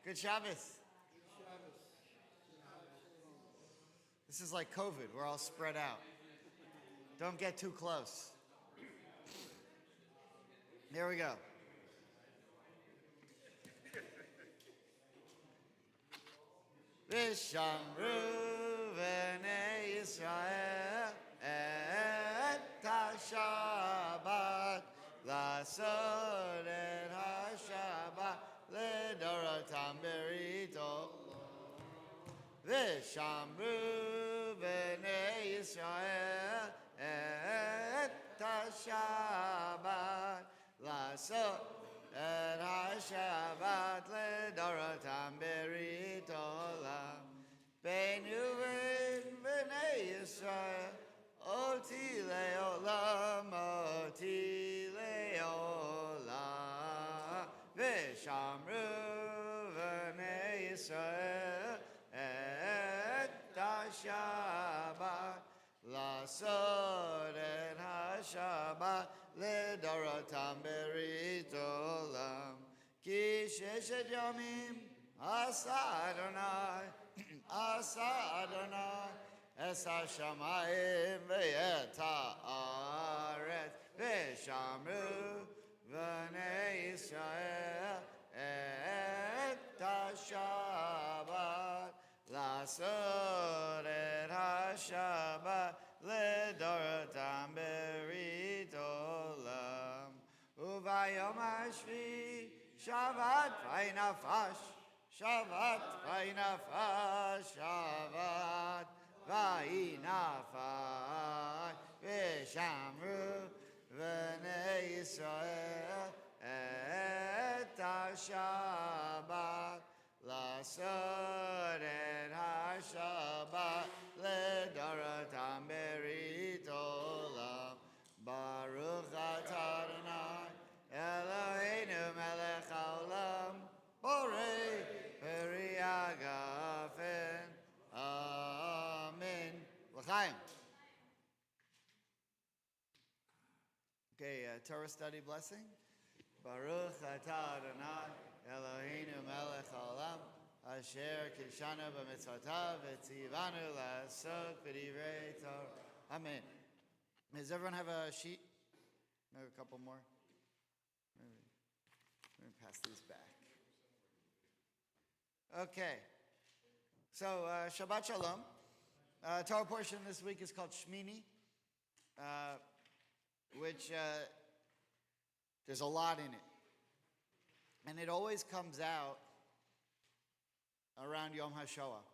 Good Shabbos. This is like COVID. We're all spread out. Don't get too close. Here we go. Vishamru v'nei Yisrael et ha-Shabbat Lasod et ha-Shabbat Ledorotam berito Vishamru v'nei Yisrael et ha-Shabbat Lasod et ha-Shabbat ledorotam berit olam Beinu v'nei Yisrael Oti le'olam V'shamru v'nei Yisrael et ha-Shabbat Lasod et ha-Shabbat Ledorotam berit olam Ki sheshet yomim asa Adonai es ha-shamayim ve'et ha'aretz V'shamru v'nei Yisrael et ha-Shabbat Lasod et ha-Shabbat Ledorotam berit olam Uvayom hashvi Shabbat v'inafash Shabbat v'inafash Shabbat v'inafash V'shamru v'nei Yisrael et ha-Shabbat Lasod et ha-Shabbat Ledorotam berit olam Baruch atah Adonai Eloheinu melech haolam Borei peri hagafen Amen. L'chaim. Okay, Torah Study blessing. Baruch atah Adonai Eloheinu melech haolam Asher kidshanu b'mitzvotav v'tzivanu la'asok b'divrei Torah. Amen. Does everyone have a sheet? Maybe a couple more. Let me pass these back. Okay. So Shabbat Shalom. Torah portion this week is called Shmini, which there's a lot in it. And it always comes out around Yom HaShoah,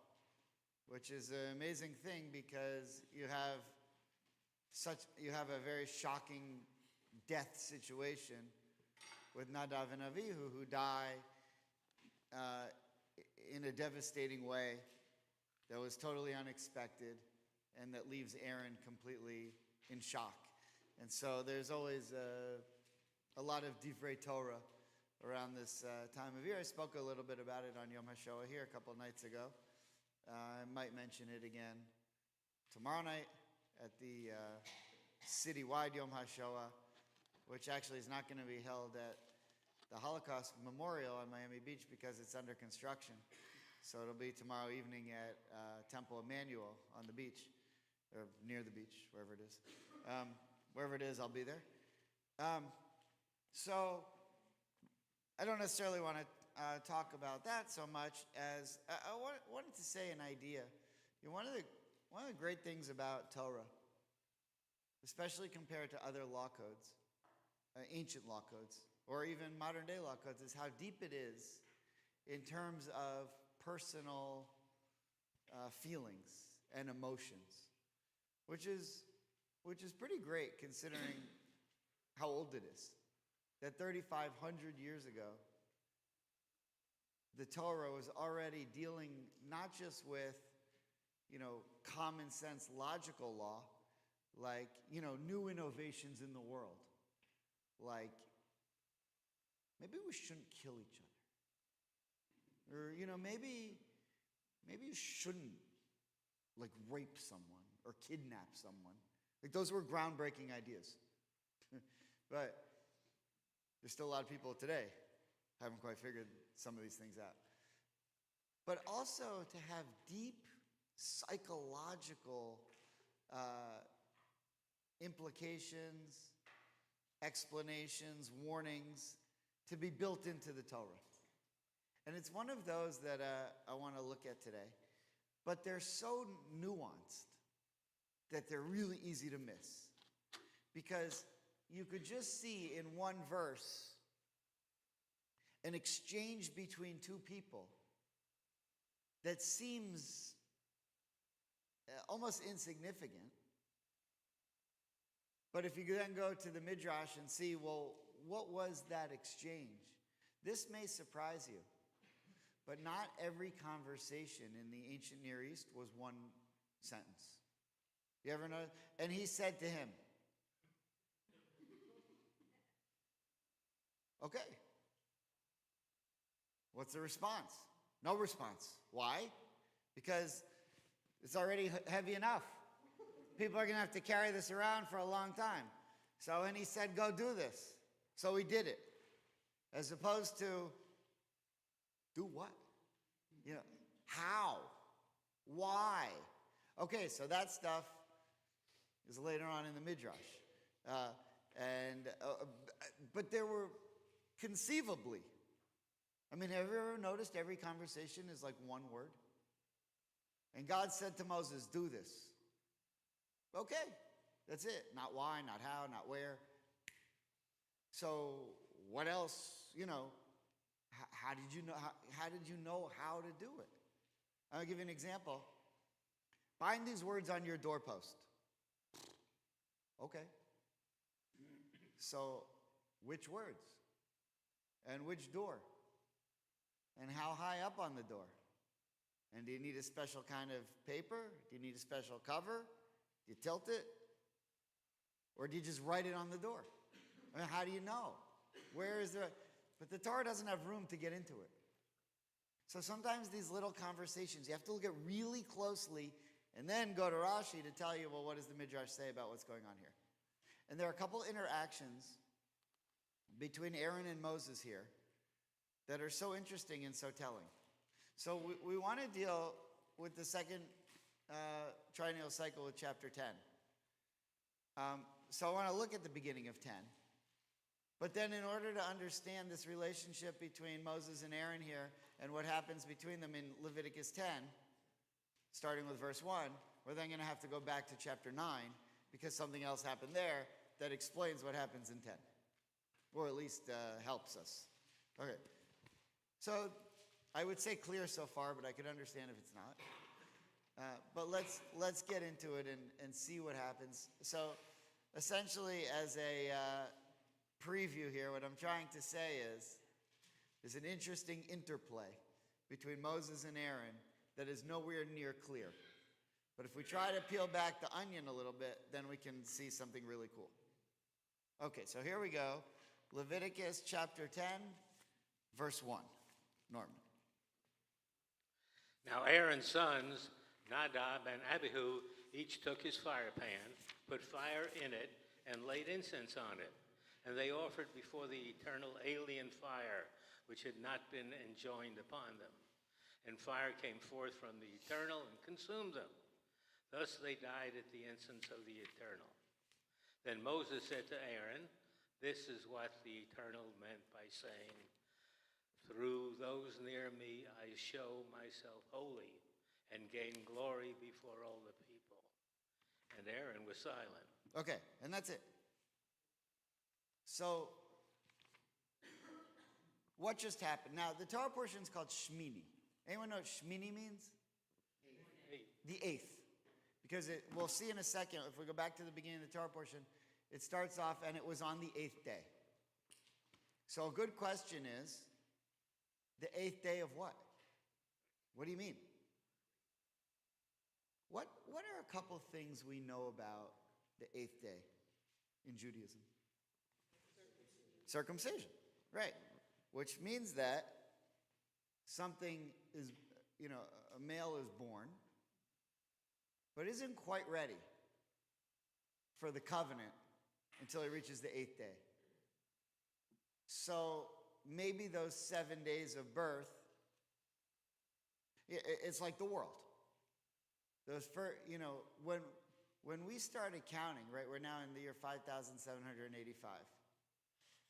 which is an amazing thing because you have a very shocking death situation with Nadav and Avihu who die in a devastating way that was totally unexpected and that leaves Aaron completely in shock. And so there's always a lot of Divrei Torah around this time of year. I spoke a little bit about it on Yom HaShoah here a couple nights ago. I might mention it again tomorrow night at the citywide Yom HaShoah, which actually is not going to be held at the Holocaust Memorial on Miami Beach because it's under construction. So it'll be tomorrow evening at Temple Emmanuel on the beach, or near the beach, wherever it is. Wherever it is, I'll be there. So I don't necessarily want to talk about that so much as I wanted to say an idea. You know, one of the great things about Torah, especially compared to other law codes, ancient law codes, or even modern day law codes, is how deep it is in terms of personal feelings and emotions, which is pretty great considering how old it is. That 3,500 years ago, the Torah was already dealing not just with, common sense logical law, like, new innovations in the world. Like, maybe we shouldn't kill each other. Or, maybe you shouldn't, rape someone or kidnap someone. Those were groundbreaking ideas. But there's still a lot of people today haven't quite figured some of these things out. but also to have deep psychological implications, explanations, warnings to be built into the Torah. And it's one of those that I want to look at today. But they're so nuanced that they're really easy to miss. Because you could just see in one verse an exchange between two people that seems almost insignificant. But if you then go to the Midrash and see, well, what was that exchange? This may surprise you, but not every conversation in the ancient Near East was one sentence. You ever know? And he said to him, okay. What's the response? No response. Why? Because it's already heavy enough. People are going to have to carry this around for a long time. So, and he said, go do this. So he did it. As opposed to, do what? You know, how? Why? Okay, so that stuff is later on in the Midrash. But there were conceivably, I mean, have you ever noticed every conversation is like one word? And God said to Moses, do this. Okay, that's it. Not why, not how, not where. So what else, you know, how did you know how to do it? I'll give you an example. Bind these words on your doorpost. Okay. So which words? And which door? And how high up on the door? And do you need a special kind of paper? Do you need a special cover? Do you tilt it? Or do you just write it on the door? I mean, how do you know? Where is the... But the Torah doesn't have room to get into it. So sometimes these little conversations, you have to look at really closely and then go to Rashi to tell you, well, what does the Midrash say about what's going on here? And there are a couple interactions between Aaron and Moses here that are so interesting and so telling. So we want to deal with the second triennial cycle with chapter 10. So I want to look at the beginning of 10. But then in order to understand this relationship between Moses and Aaron here and what happens between them in Leviticus 10, starting with verse 1, we're then going to have to go back to chapter 9 because something else happened there that explains what happens in 10. Or at least helps us. Okay. So I would say clear so far, but I could understand if it's not. But let's get into it and see what happens. So essentially, as a preview here, what I'm trying to say is there's an interesting interplay between Moses and Aaron that is nowhere near clear. But if we try to peel back the onion a little bit, then we can see something really cool. Okay, so here we go. Leviticus chapter 10, verse 1. Norman. Now Aaron's sons, Nadab and Abihu, each took his fire pan, put fire in it, and laid incense on it. And they offered before the eternal alien fire, which had not been enjoined upon them. And fire came forth from the eternal and consumed them. Thus they died at the incense of the eternal. Then Moses said to Aaron, "This is what the eternal meant by saying, 'Through those near me I show myself holy and gain glory before all the people.'" And Aaron was silent. Okay, and that's it. So, what just happened? Now, the Torah portion is called Shmini. Anyone know what Shmini means? The eighth. Because we'll see in a second, if we go back to the beginning of the Torah portion, it starts off, and it was on the eighth day. So a good question is, the eighth day of what? What do you mean? What are a couple things we know about the eighth day in Judaism? Circumcision, right. Which means that something is, a male is born, but isn't quite ready for the covenant until he reaches the eighth day. So maybe those 7 days of birth It's like the world. Those first, when we started counting, right, we're now in the year 5,785.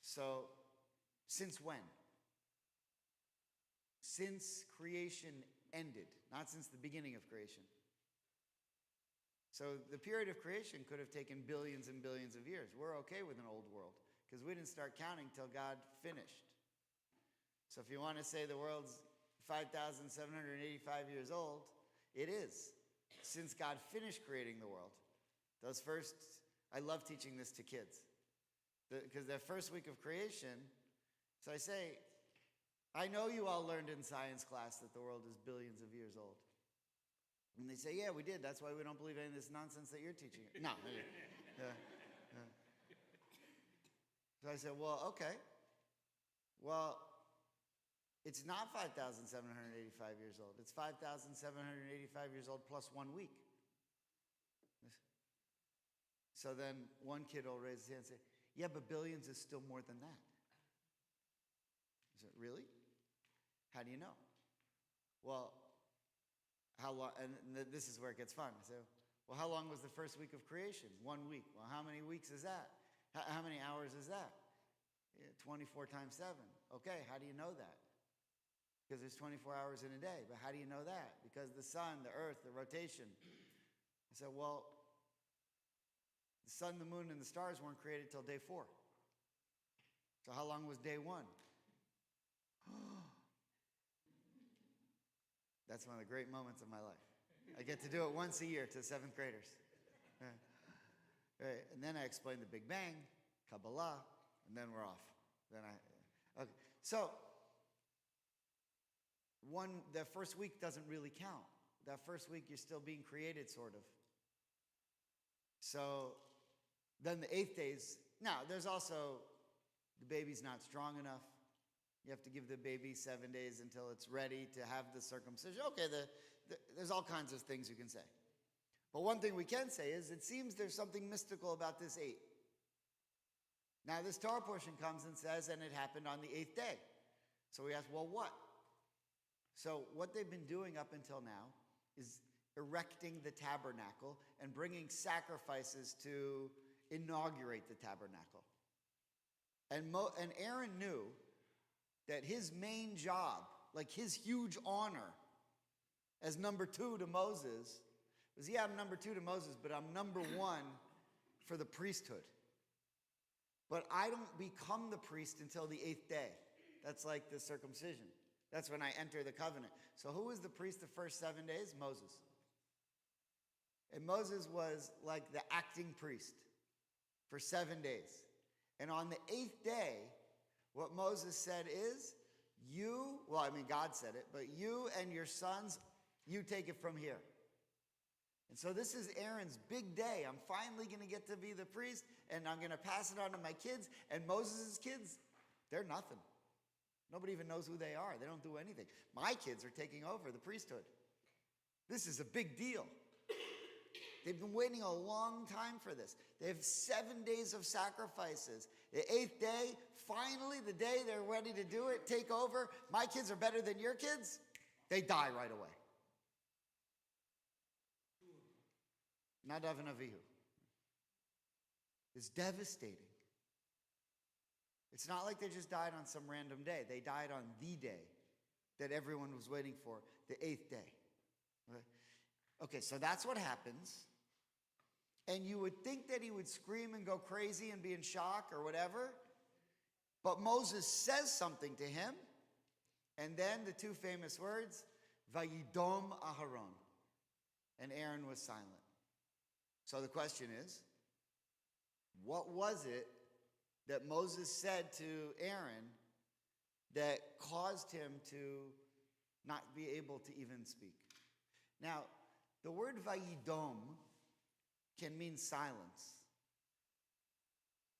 So, since when? Since creation ended, not since the beginning of creation. So the period of creation could have taken billions and billions of years. We're okay with an old world because we didn't start counting till God finished. So if you want to say the world's 5,785 years old, it is, since God finished creating the world. I love teaching this to kids. Because the first week of creation, so I say, I know you all learned in science class that the world is billions of years old. And they say, yeah, we did. That's why we don't believe any of this nonsense that you're teaching. No. So I said, well, okay. Well, it's not 5,785 years old. It's 5,785 years old plus 1 week. So then one kid will raise his hand and say, yeah, but billions is still more than that. I said, really? How do you know? Well, how long? And this is where it gets fun. So, well, how long was the first week of creation? 1 week. Well, how many weeks is that? How many hours is that? 24 times 7. Okay, how do you know that? Because there's 24 hours in a day. But how do you know that? Because the sun, the earth, the rotation. I said, well, the sun, the moon, and the stars weren't created till day 4. So how long was day 1? That's one of the great moments of my life. I get to do it once a year to 7th graders. Right. And then I explain the Big Bang, Kabbalah, and then we're off. Okay. So, the first week doesn't really count. That first week you're still being created, sort of. So, then the 8th days, now there's also, the baby's not strong enough. You have to give the baby 7 days until it's ready to have the circumcision. Okay, there's all kinds of things you can say. But one thing we can say is it seems there's something mystical about this 8. Now this Torah portion comes and says, and it happened on the 8th day. So we ask, well, what? So what they've been doing up until now is erecting the tabernacle and bringing sacrifices to inaugurate the tabernacle. And Aaron knew that his main job, like his huge honor as number 2 to Moses, was, yeah, I'm number 2 to Moses, but I'm number 1 for the priesthood. But I don't become the priest until the 8th day. That's like the circumcision. That's when I enter the covenant. So who was the priest the first 7 days? Moses. And Moses was like the acting priest for 7 days. And on the 8th day, what Moses said is, God said it, but you and your sons, you take it from here. And so this is Aaron's big day. I'm finally going to get to be the priest, and I'm going to pass it on to my kids. And Moses' kids, they're nothing. Nobody even knows who they are. They don't do anything. My kids are taking over the priesthood. This is a big deal. They've been waiting a long time for this. They have 7 days of sacrifices. The 8th day, finally, the day they're ready to do it, take over. My kids are better than your kids. They die right away. Nadav and Avihu. It's devastating. It's not like they just died on some random day. They died on the day that everyone was waiting for, the 8th day. Okay, so that's what happens. And you would think that he would scream and go crazy and be in shock or whatever. But Moses says something to him. And then the 2 famous words, Vayidom Aharon. And Aaron was silent. So the question is, what was it that Moses said to Aaron that caused him to not be able to even speak? Now, the word Vayidom can mean silence.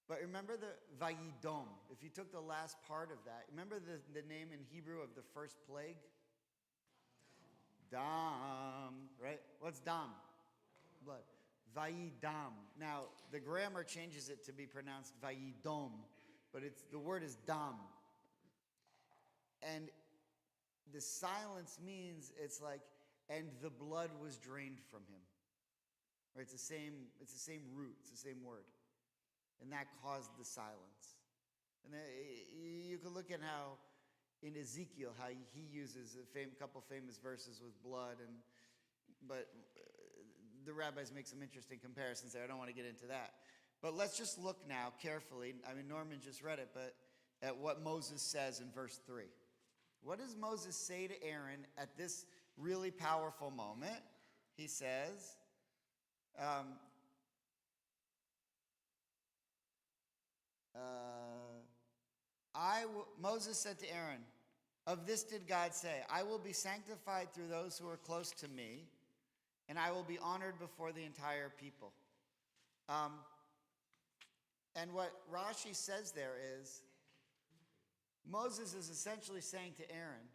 But remember the Vayidom. If you took the last part of that, remember the name in Hebrew of the first plague? Dam, right? What's dam? Blood. Vayidam. Now, the grammar changes it to be pronounced Vayidom, but the word is dam. And the silence means it's like, and the blood was drained from him. Right? It's the same root, it's the same word. And that caused the silence. And then you can look at how in Ezekiel, how he uses a couple famous verses with blood, but the rabbis make some interesting comparisons there. I don't want to get into that. But let's just look now carefully. I mean, Norman just read it, but at what Moses says in verse 3. What does Moses say to Aaron at this really powerful moment? He says, Moses said to Aaron, of this did God say, I will be sanctified through those who are close to me, and I will be honored before the entire people. And what Rashi says there is, Moses is essentially saying to Aaron,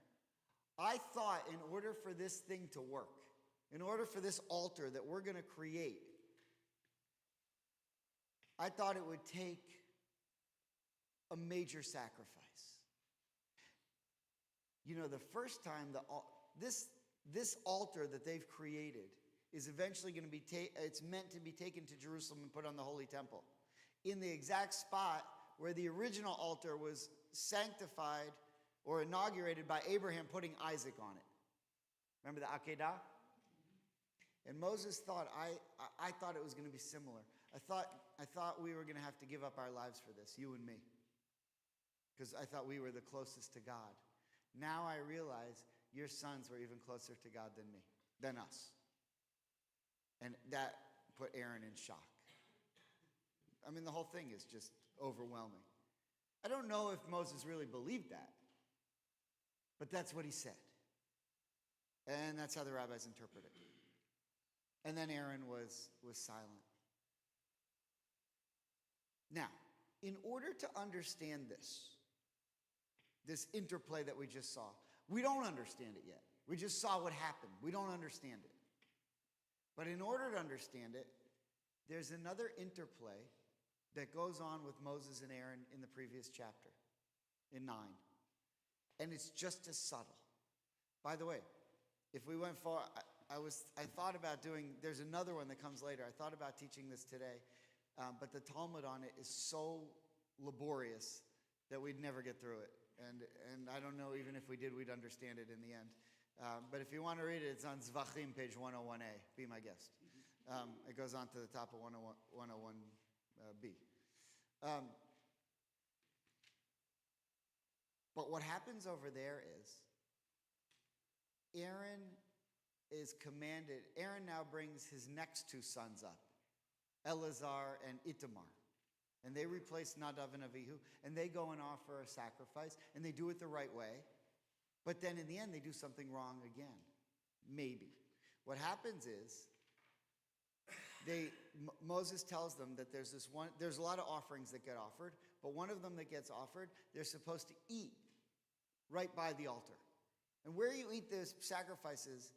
I thought in order for this thing to work, in order for this altar that we're going to create, I thought it would take a major sacrifice. You know, the first time this altar that they've created is eventually going to be it's meant to be taken to Jerusalem and put on the Holy Temple, in the exact spot where the original altar was sanctified or inaugurated by Abraham putting Isaac on it. Remember the Akedah? And Moses thought, I thought it was going to be similar. I thought we were going to have to give up our lives for this, you and me, because I thought we were the closest to God. Now I realize your sons were even closer to God than us. And that put Aaron in shock. I mean, the whole thing is just overwhelming. I don't know if Moses really believed that, but that's what he said. And that's how the rabbis interpret it. And then Aaron was silent. Now, in order to understand this interplay that we just saw, we don't understand it yet. We just saw what happened. We don't understand it. But in order to understand it, there's another interplay that goes on with Moses and Aaron in the previous chapter, in 9. And it's just as subtle. By the way, if we went far, I thought about doing, there's another one that comes later. I thought about teaching this today, but the Talmud on it is so laborious that we'd never get through it. And I don't know, even if we did, we'd understand it in the end. But if you want to read it, it's on Zvachim, page 101a. Be my guest. It goes on to the top of 101b. But what happens over there is Aaron is commanded. Aaron now brings his next two sons up, Eleazar and Itamar. And they replace Nadav and Avihu, and they go and offer a sacrifice, and they do it the right way. But then in the end, they do something wrong again. Maybe. What happens is, Moses tells them that there's a lot of offerings that get offered, but one of them that gets offered, they're supposed to eat right by the altar. And where you eat the sacrifices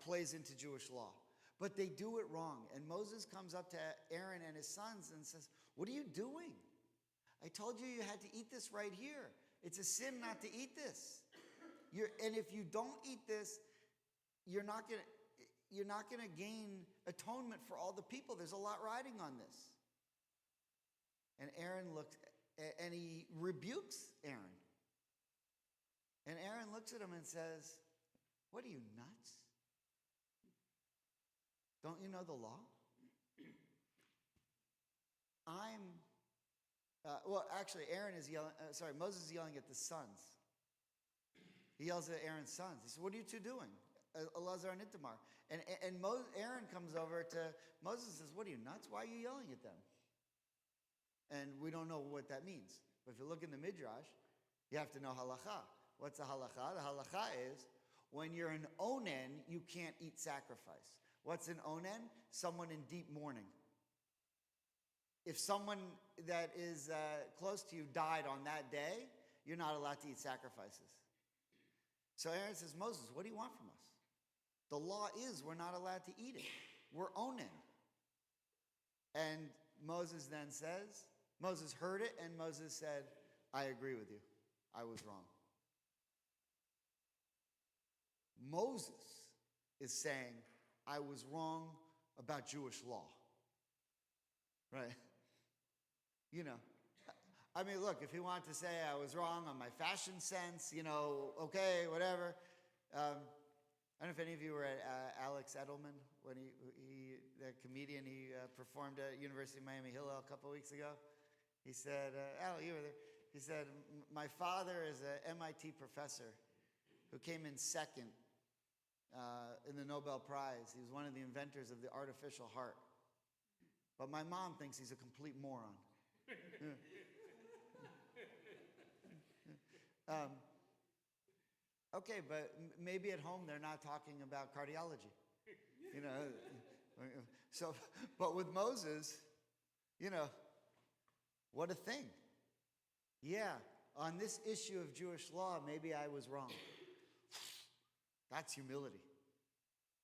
plays into Jewish law. But they do it wrong. And Moses comes up to Aaron and his sons and says, what are you doing? I told you had to eat this right here. It's a sin not to eat this. And if you don't eat this, you're not going to gain atonement for all the people. There's a lot riding on this. And Aaron looks, and he rebukes Aaron. And Aaron looks at him and says, what are you, nuts? Don't you know the law? Moses is yelling at the sons. He yells at Aaron's sons. He says, what are you two doing? Eleazar and Itamar. And Aaron comes over to Moses and says, what are you, nuts? Why are you yelling at them? And we don't know what that means. But if you look in the Midrash, you have to know halacha. What's the halacha? The halacha is, when you're an onen, you can't eat sacrifice. What's an onen? Someone in deep mourning. If someone that is close to you died on that day, you're not allowed to eat sacrifices. So Aaron says, Moses, what do you want from us? The law is we're not allowed to eat it. We're onen. And Moses then says, Moses heard it, and Moses said, I agree with you. I was wrong. Moses is saying, I was wrong about Jewish law. Right? You know, I mean, look, if he wanted to say I was wrong on my fashion sense, okay, whatever. I don't know if any of you were at Alex Edelman when the comedian, he performed at University of Miami Hillel a couple of weeks ago. He said, Al, you were there. He said, my father is an MIT professor who came in second in the Nobel Prize. He was one of the inventors of the artificial heart. But my mom thinks he's a complete moron. Okay, but maybe at home they're not talking about cardiology. So, but with Moses, what a thing. Yeah, on this issue of Jewish law, maybe I was wrong. That's humility.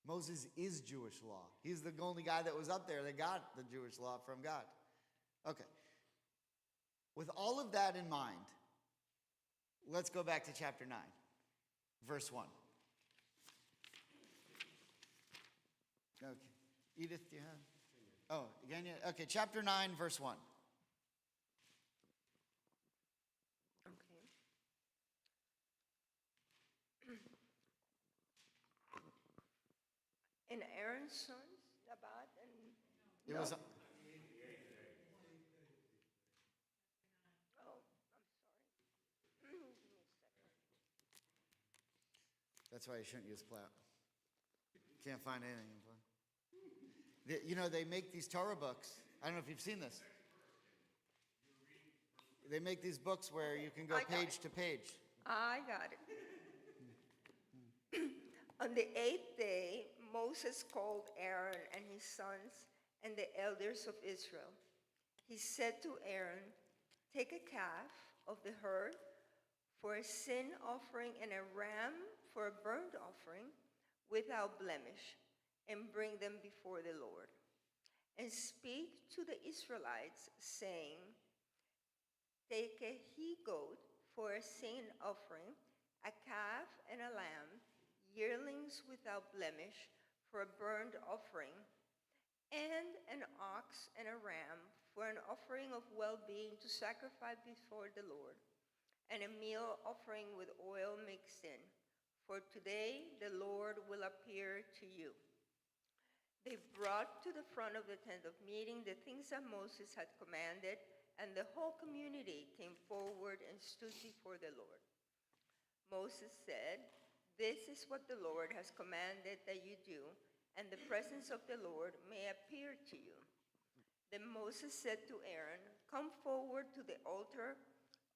Moses is Jewish law. He's the only guy that was up there that got the Jewish law from God. Okay. With all of that in mind, let's go back to chapter 9, verse 1. Okay. Edith, do you have? Oh, again, yeah. Okay, chapter 9, verse 1. And Aaron's sons, Nabat and... It was... Oh, I'm sorry. Give me a second. That's why you shouldn't use plow. Can't find anything in plow. They make these Torah books. I don't know if you've seen this. They make these books where you can go page to page. I got it. On the 8th day, Moses called Aaron and his sons and the elders of Israel. He said to Aaron, take a calf of the herd for a sin offering and a ram for a burnt offering without blemish, and bring them before the Lord. And speak to the Israelites, saying, take a he-goat for a sin offering, a calf and a lamb, yearlings without blemish for a burnt offering, and an ox and a ram for an offering of well-being to sacrifice before the Lord, and a meal offering with oil mixed in. For today the Lord will appear to you. They brought to the front of the tent of meeting the things that Moses had commanded, and the whole community came forward and stood before the Lord. Moses said, this is what the Lord has commanded that you do, and the presence of the Lord may appear to you. Then Moses said to Aaron, come forward to the altar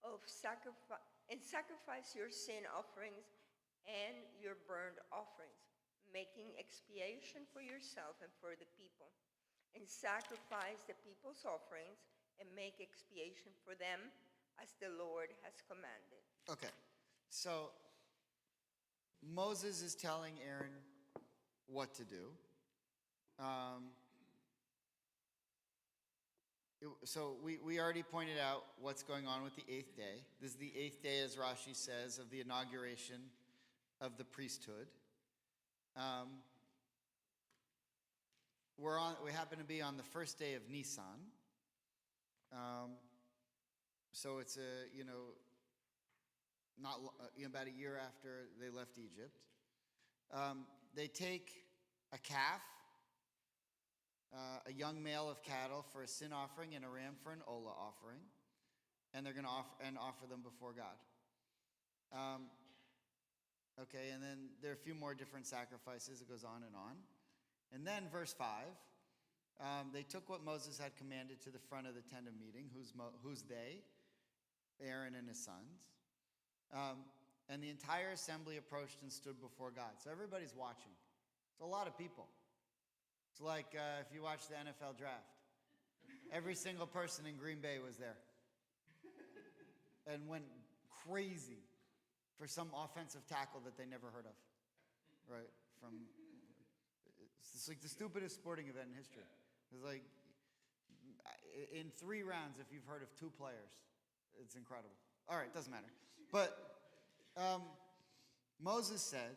of sacrifice and sacrifice your sin offerings and your burnt offerings, making expiation for yourself and for the people, and sacrifice the people's offerings and make expiation for them as the Lord has commanded. Okay, so Moses is telling Aaron what to do. So we already pointed out what's going on with the 8th day. This is the 8th day, as Rashi says, of the inauguration of the priesthood. We happen to be on the first day of Nisan. So it's about a year after they left Egypt. They take a calf, a young male of cattle for a sin offering, and a ram for an olah offering, and they're going to offer them before God. Okay, and then there are a few more different sacrifices. It goes on. And then verse 5, they took what Moses had commanded to the front of the tent of meeting. Who's they? Aaron and his sons. And the entire assembly approached and stood before God. So everybody's watching. It's a lot of people. It's like if you watch the NFL draft. Every single person in Green Bay was there. And went crazy for some offensive tackle that they never heard of. Right? It's like the stupidest sporting event in history. It's like, in 3 rounds, if you've heard of 2 players, it's incredible. All right, doesn't matter. But Moses said,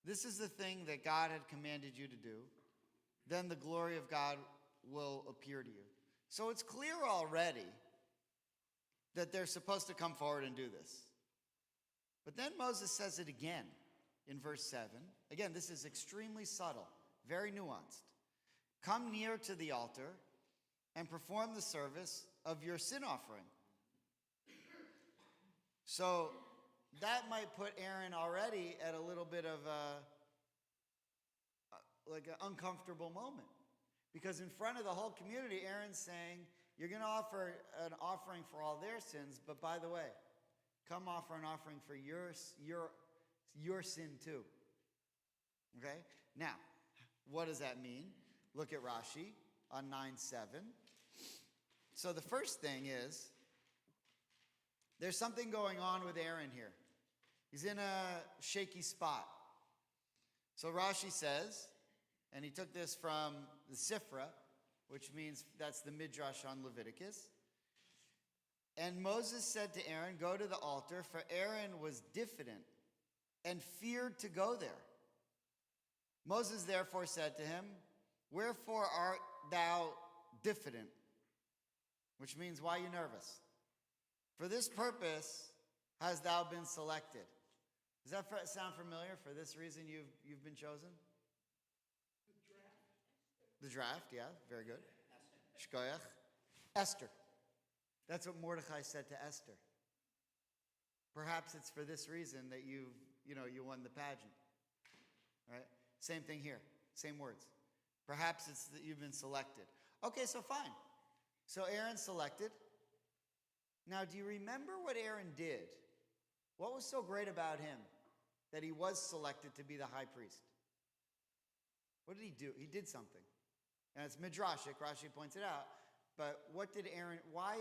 this is the thing that God had commanded you to do, then the glory of God will appear to you. So it's clear already that they're supposed to come forward and do this. But then Moses says it again in verse 7. Again, this is extremely subtle, very nuanced. Come near to the altar and perform the service of your sin offering. So that might put Aaron already at a little bit of like an uncomfortable moment. Because in front of the whole community, Aaron's saying, you're going to offer an offering for all their sins, but by the way, come offer an offering for your sin too. Okay? Now, what does that mean? Look at Rashi on 9:7. So the first thing is, there's something going on with Aaron here. He's in a shaky spot. So Rashi says, and he took this from the Sifra, which means that's the Midrash on Leviticus. And Moses said to Aaron, go to the altar, for Aaron was diffident and feared to go there. Moses therefore said to him, wherefore art thou diffident? Which means, why are you nervous? For this purpose hast thou been selected. Does that sound familiar? For this reason you've been chosen? The draft, yeah, very good. Shkoyach. Esther. That's what Mordechai said to Esther. Perhaps it's for this reason that you won the pageant. Right? Same thing here. Same words. Perhaps it's that you've been selected. Okay, so fine. So Aaron's selected. Now, do you remember what Aaron did? What was so great about him that he was selected to be the high priest? What did he do? He did something. And it's midrashic, Rashi points it out. But why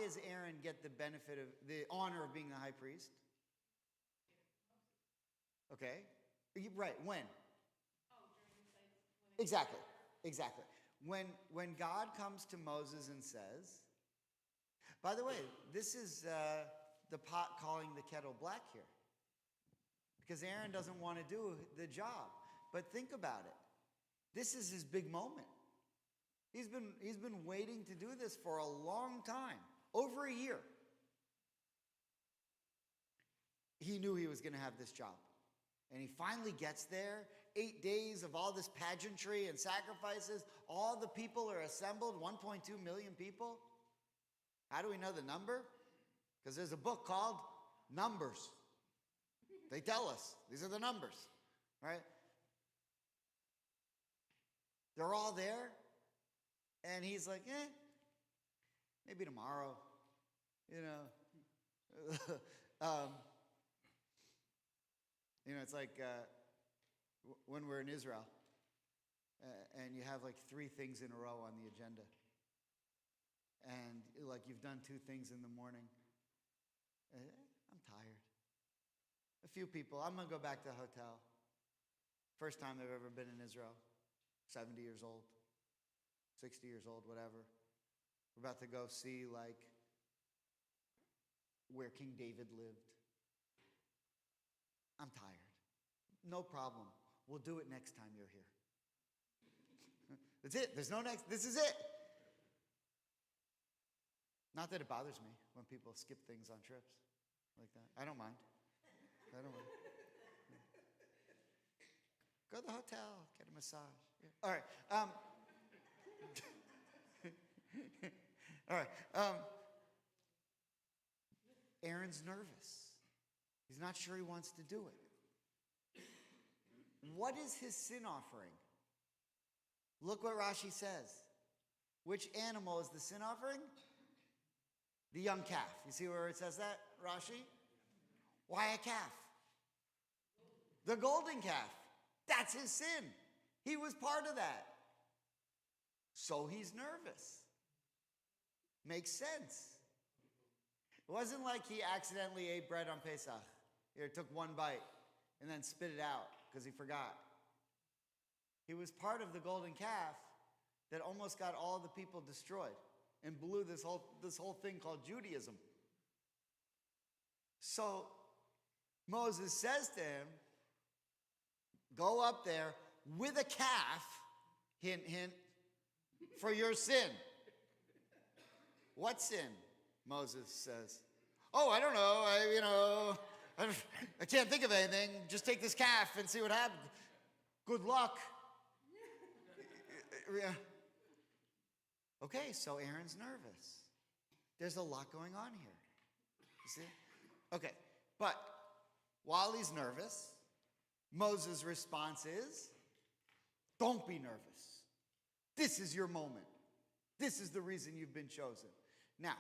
does Aaron get the benefit of the honor of being the high priest? Okay. Right, when? Exactly. When God comes to Moses and says, by the way, this is the pot calling the kettle black here. Because Aaron doesn't want to do the job. But think about it. This is his big moment. He's been waiting to do this for a long time, over a year. He knew he was going to have this job. And he finally gets there. 8 days of all this pageantry and sacrifices. All the people are assembled, 1.2 million people. How do we know the number? Because there's a book called Numbers. They tell us. These are the numbers, right? They're all there. And he's like, maybe tomorrow, it's like when we're in Israel and you have like 3 things in a row on the agenda. And like you've done 2 things in the morning. I'm tired. A few people, I'm going to go back to the hotel. First time I've ever been in Israel, 70 years old. 60 years old, whatever. We're about to go see, like, where King David lived. I'm tired. No problem. We'll do it next time you're here. That's it. There's no next. This is it. Not that it bothers me when people skip things on trips like that. I don't mind. Go to the hotel, get a massage. Yeah. All right. All right. Aaron's nervous. He's not sure he wants to do it. What is his sin offering? Look what Rashi says. Which animal is the sin offering? The young calf. You see where it says that, Rashi? Why a calf? The golden calf. That's his sin. He was part of that. So he's nervous. Makes sense. It wasn't like he accidentally ate bread on Pesach. He took one bite and then spit it out because he forgot. He was part of the golden calf that almost got all the people destroyed and blew this whole thing called Judaism. So Moses says to him, Go up there with a calf, hint, hint, for your sin. What sin? Moses says. Oh, I don't know. I can't think of anything. Just take this calf and see what happens. Good luck. Okay, so Aaron's nervous. There's a lot going on here. You see? Okay, but while he's nervous, Moses' response is, don't be nervous. This is your moment. This is the reason you've been chosen. Now,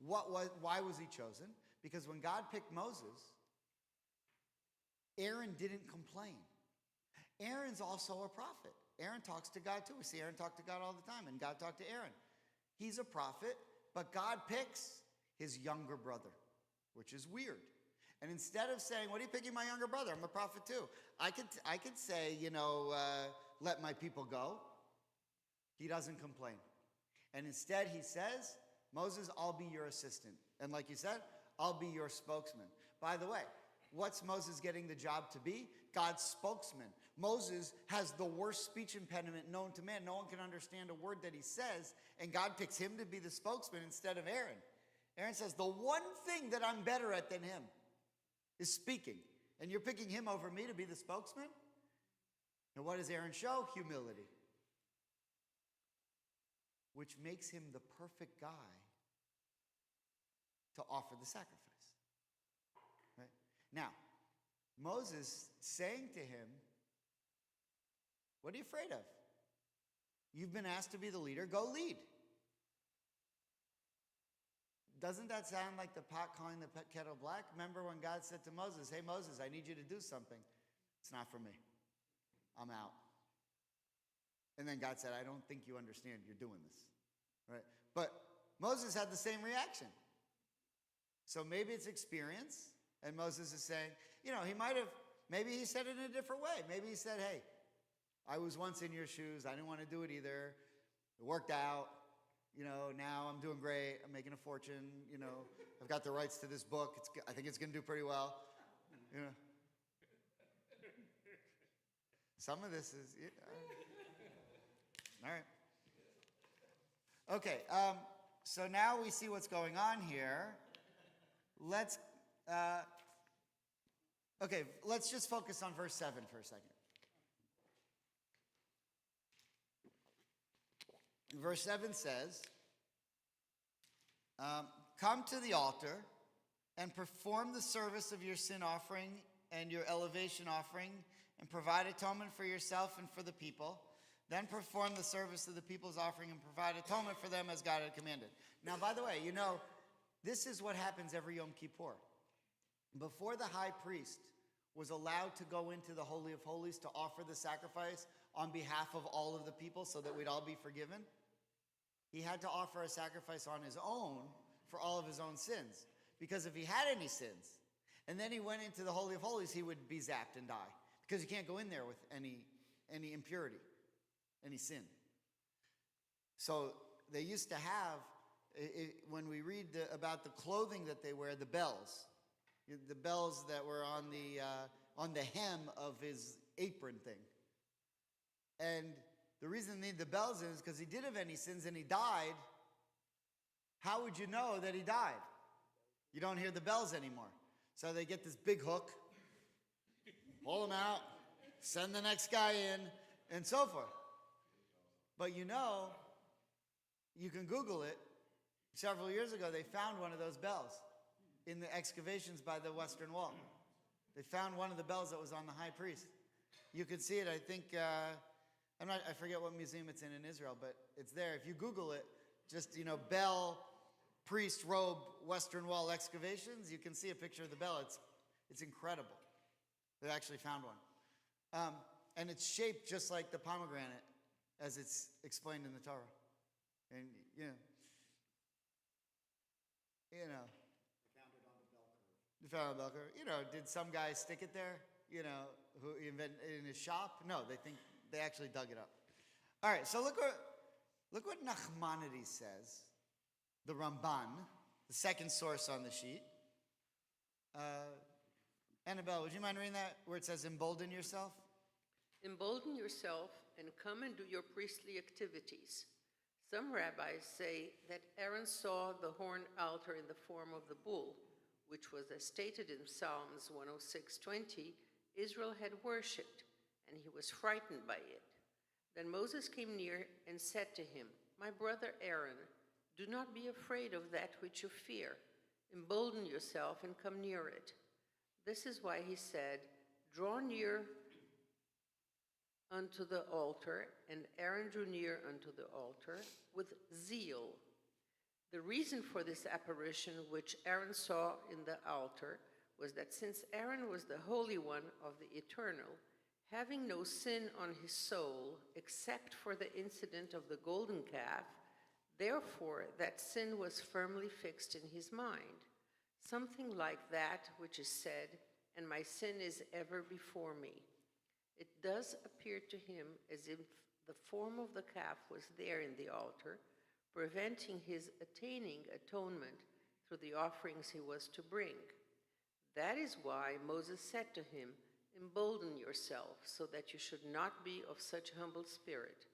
why was he chosen? Because when God picked Moses, Aaron didn't complain. Aaron's also a prophet. Aaron talks to God too. We see Aaron talk to God all the time, and God talked to Aaron. He's a prophet, but God picks his younger brother, which is weird. And instead of saying, what are you picking my younger brother? I'm a prophet too. I could say, let my people go. He doesn't complain. And instead he says, Moses, I'll be your assistant. And like you said, I'll be your spokesman. By the way, what's Moses getting the job to be? God's spokesman. Moses has the worst speech impediment known to man. No one can understand a word that he says, and God picks him to be the spokesman instead of Aaron. Aaron says, the one thing that I'm better at than him is speaking, and you're picking him over me to be the spokesman? And what does Aaron show? Humility. Which makes him the perfect guy to offer the sacrifice. Right? Now, Moses saying to him, what are you afraid of? You've been asked to be the leader, go lead. Doesn't that sound like the pot calling the kettle black? Remember when God said to Moses, hey Moses, I need you to do something. It's not for me. I'm out. And then God said, I don't think you understand. You're doing this. Right? But Moses had the same reaction. So maybe it's experience. And Moses is saying, maybe he said it in a different way. Maybe he said, hey, I was once in your shoes. I didn't want to do it either. It worked out. Now I'm doing great. I'm making a fortune. I've got the rights to this book. I think it's going to do pretty well. Some of this is, all right. Okay, so now we see what's going on here. Let's just focus on verse 7 for a second. Verse 7 says, come to the altar and perform the service of your sin offering and your elevation offering and provide atonement for yourself and for the people. Then perform the service of the people's offering and provide atonement for them as God had commanded. Now, by the way, this is what happens every Yom Kippur. Before the high priest was allowed to go into the Holy of Holies to offer the sacrifice on behalf of all of the people so that we'd all be forgiven, he had to offer a sacrifice on his own for all of his own sins. Because if he had any sins, and then he went into the Holy of Holies, he would be zapped and die. Because you can't go in there with any impurity, any sin. So they used to have, when we read about the clothing that they wear, the bells that were on the hem of his apron thing. And the reason they need the bells is because he did have any sins and he died. How would you know that he died? You don't hear the bells anymore. So they get this big hook, pull him out, send the next guy in, and so forth. But you can Google it. Several years ago, they found one of those bells in the excavations by the Western Wall. They found one of the bells that was on the high priest. You can see it, I think, I forget what museum it's in Israel, but it's there. If you Google it, just, bell, priest, robe, Western Wall excavations, you can see a picture of the bell. It's incredible. They actually found one. And it's shaped just like the pomegranate as it's explained in the Torah. And, They found it on the bell curve. Did some guy stick it there, who invented in his shop? No, they actually dug it up. All right, so look what Nachmanides says, the Ramban, the second source on the sheet. Annabelle, would you mind reading that where it says embolden yourself? Embolden yourself and come and do your priestly activities. Some rabbis say that Aaron saw the horn altar in the form of the bull, which was as stated in Psalms 106:20, Israel had worshipped, and he was frightened by it. Then Moses came near and said to him, My brother Aaron, do not be afraid of that which you fear. Embolden yourself and come near it. This is why he said, Draw near unto the altar, and Aaron drew near unto the altar with zeal. The reason for this apparition which Aaron saw in the altar was that since Aaron was the Holy One of the Eternal, having no sin on his soul except for the incident of the golden calf, therefore that sin was firmly fixed in his mind, something like that which is said, and my sin is ever before me. It does appear to him as if the form of the calf was there in the altar, preventing his attaining atonement through the offerings he was to bring. That is why Moses said to him, Embolden yourself, so that you should not be of such humble spirit,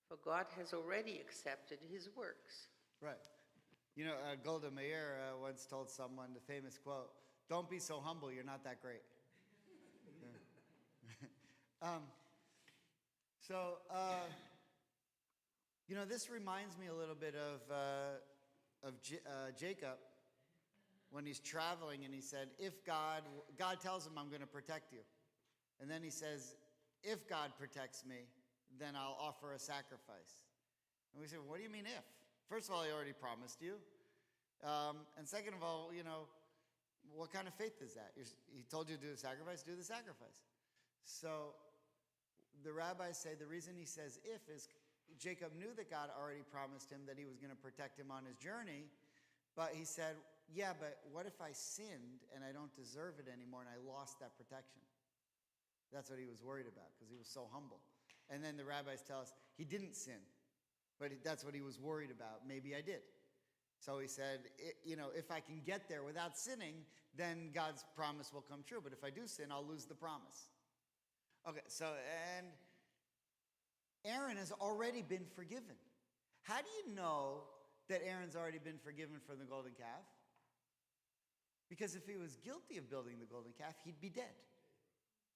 for God has already accepted his works. Right. You know, Golda Meir once told someone the famous quote, don't be so humble, you're not that great. You know, this reminds me a little bit of Jacob when he's traveling and he said, if God tells him I'm going to protect you. And then he says, if God protects me, then I'll offer a sacrifice. And we say, well, what do you mean if? First of all, he already promised you. And second of all, you know, what kind of faith is that? He told you to do the sacrifice, do the sacrifice. So the rabbis say the reason he says if is Jacob knew that God already promised him that he was going to protect him on his journey, but he said, yeah, but what if I sinned and I don't deserve it anymore and I lost that protection? That's what he was worried about because he was so humble. And then the rabbis tell us he didn't sin, but that's what he was worried about. Maybe I did. So he said, you know, if I can get there without sinning, then God's promise will come true. But if I do sin, I'll lose the promise. Okay, so, and Aaron has already been forgiven. How do you know that Aaron's already been forgiven for the golden calf? Because if he was guilty of building the golden calf, he'd be dead.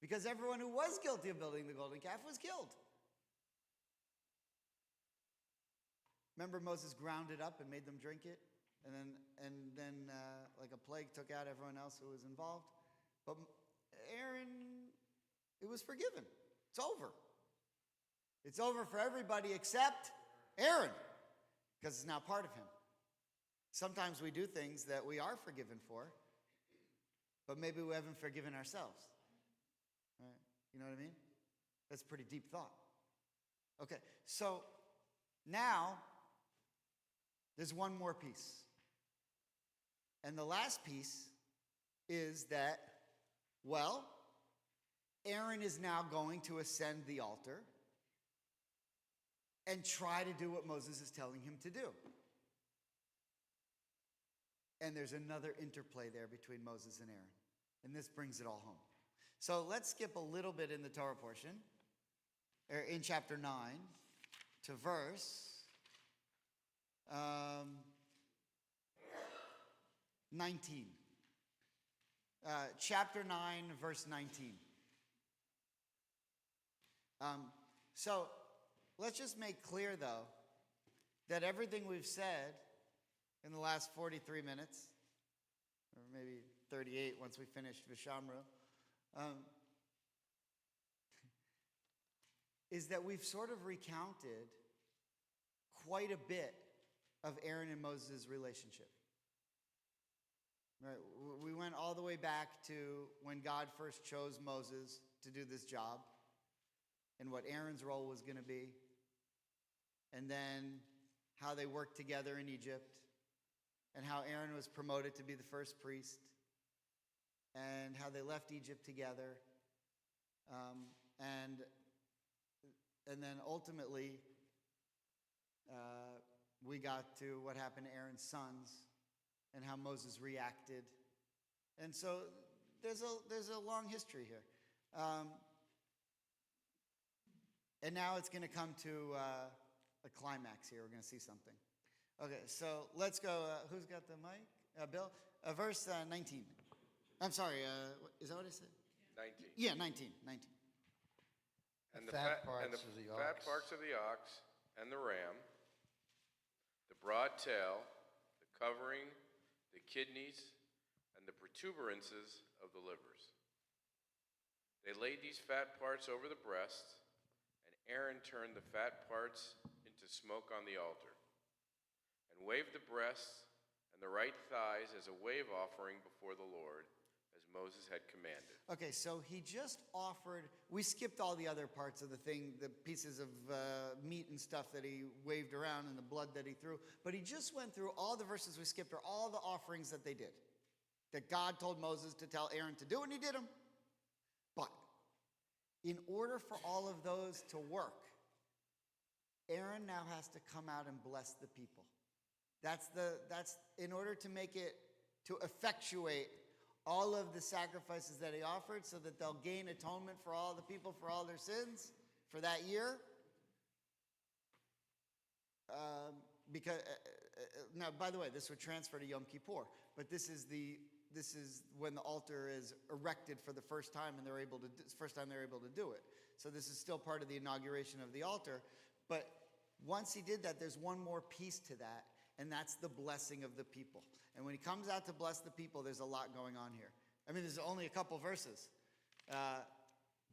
Because everyone who was guilty of building the golden calf was killed. Remember Moses ground it up and made them drink it? And then like a plague took out everyone else who was involved. But Aaron, it was forgiven. It's over. It's over for everybody except Aaron, because it's now part of him. Sometimes we do things that we are forgiven for, but maybe we haven't forgiven ourselves. Right? You know what I mean? That's a pretty deep thought. Okay, so now there's one more piece. And the last piece is that, well, Aaron is now going to ascend the altar and try to do what Moses is telling him to do. And there's another interplay there between Moses and Aaron. And this brings it all home. So let's skip a little bit in the Torah portion, in chapter 9, to verse 19. Chapter 9, verse 19. So let's just make clear, though, that everything we've said in the last 43 minutes, or maybe 38 once we finish Vishamru, is that we've sort of recounted quite a bit of Aaron and Moses' relationship. Right? We went all the way back to when God first chose Moses to do this job and what Aaron's role was going to be, and then how they worked together in Egypt, and how Aaron was promoted to be the first priest, and how they left Egypt together, and then ultimately we got to what happened to Aaron's sons and how Moses reacted. And so there's a long history here. And now it's going to come to a climax here. We're going to see something. Okay, so let's go. Who's got the mic? Bill? Verse 19. I'm sorry, is that what I said? 19. Yeah, 19. And The fat parts and the of the fat ox. parts of the ox and the ram, the broad tail, the covering, the kidneys, and the protuberances of the livers. They laid these fat parts over the breasts, and Aaron turned the fat parts into smoke on the altar, and waved the breasts and the right thighs as a wave offering before the Lord, as Moses had commanded. Okay, so he just offered, we skipped all the other parts of the thing, the pieces of meat and stuff that he waved around and the blood that he threw, but he just went through all the verses we skipped are all the offerings that they did, that God told Moses to tell Aaron to do, and he did them. But in order for all of those to work, Aaron now has to come out and bless the people. That's in order to make it, to effectuate all of the sacrifices that he offered so that they'll gain atonement for all the people for all their sins for that year. Because now, by the way, this would transfer to Yom Kippur, but this is when the altar is erected for the first time, and first time they're able to do it. So this is still part of the inauguration of the altar. But once he did that, there's one more piece to that, and that's the blessing of the people. And when he comes out to bless the people, there's a lot going on here. I mean, there's only a couple verses,